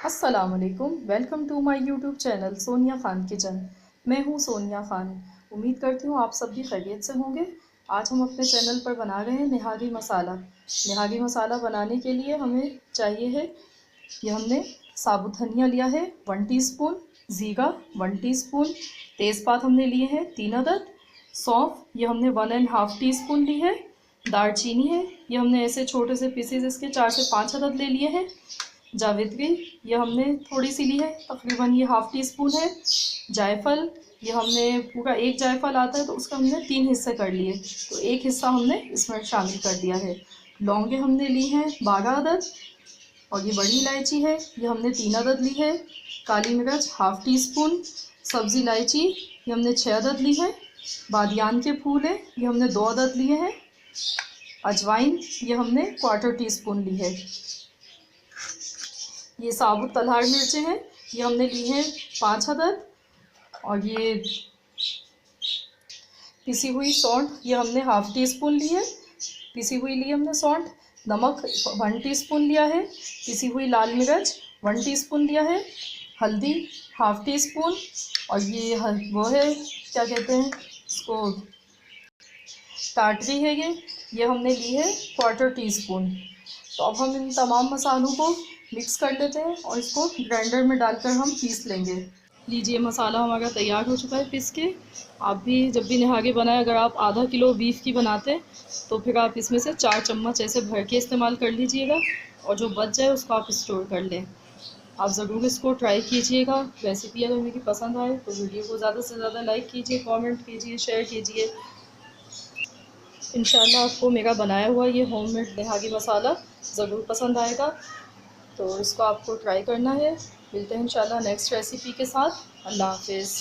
अस्सलामुअलैकुम, welcome to my YouTube channel Sonia Khan kitchen. मैं हूँ सोनिया ख़ान। उम्मीद करती हूँ आप सब भी खैरियत से होंगे। आज हम अपने चैनल पर बना रहे हैं निहागी मसाला। निहागी मसाला बनाने के लिए हमें चाहिए है, ये हमने साबुत धनिया लिया है 1 टीस्पून, ज़ीरा 1 टीस्पून, तेज़पात हमने लिए हैं 3 अदद, सौंफ ये हमने 1½ टीस्पून ली है, दालचीनी है ये हमने ऐसे छोटे से पीसेस इसके 4 से 5 अदद ले लिए हैं, जावित्री ये हमने थोड़ी सी ली है, तकरीबन ये ½ टीस्पून है, जायफल ये हमने पूरा 1 जायफल आता है तो उसका हमने 3 हिस्से कर लिए, तो 1 हिस्सा हमने इसमें शामिल कर दिया है। लौंगे हमने ली हैं 12 अदद और ये बड़ी इलायची है ये हमने 3 अदद ली है, काली मिर्च ½ टीस्पून, सब्ज़ी इलायची ये हमने 6 अदद ली है, बादियान के फूल है ये हमने 2 अदद लिए हैं, अजवाइन ये हमने 1/4 टीस्पून ली है। ये साबुत तलहार मिर्चें हैं ये हमने ली हैं 5 अदद, और ये पिसी हुई सौंठ ये हमने ½ टीस्पून ली है, पिसी हुई ली हमने सौंठ। नमक 1 टीस्पून लिया है, पिसी हुई लाल मिर्च 1 टीस्पून लिया है, हल्दी ½ टीस्पून, और ये वो है क्या कहते हैं इसको, टाटरी है ये हमने ली है 1/4 टीस्पून। तो अब हम इन तमाम मसालों को मिक्स कर लेते हैं और इसको ग्राइंडर में डालकर हम पीस लेंगे। लीजिए मसाला हमारा तैयार हो चुका है पीस के। आप भी जब भी निहागी बनाए, अगर आप ½ किलो बीफ की बनाते हैं तो फिर आप इसमें से 4 चम्मच ऐसे भर के इस्तेमाल कर लीजिएगा, और जो बच जाए उसको आप स्टोर कर लें। आप ज़रूर इसको ट्राई कीजिएगा। रेसिपी अगर मेरी पसंद आए तो वीडियो को ज़्यादा से ज़्यादा लाइक कीजिए, कमेंट कीजिए, शेयर कीजिए। इंशाल्लाह आपको मेरा बनाया हुआ ये होममेड निहागी मसाला ज़रूर पसंद आएगा, तो इसको आपको ट्राई करना है। मिलते हैं इंशाल्लाह नेक्स्ट रेसिपी के साथ। अल्लाह हाफ़िज़।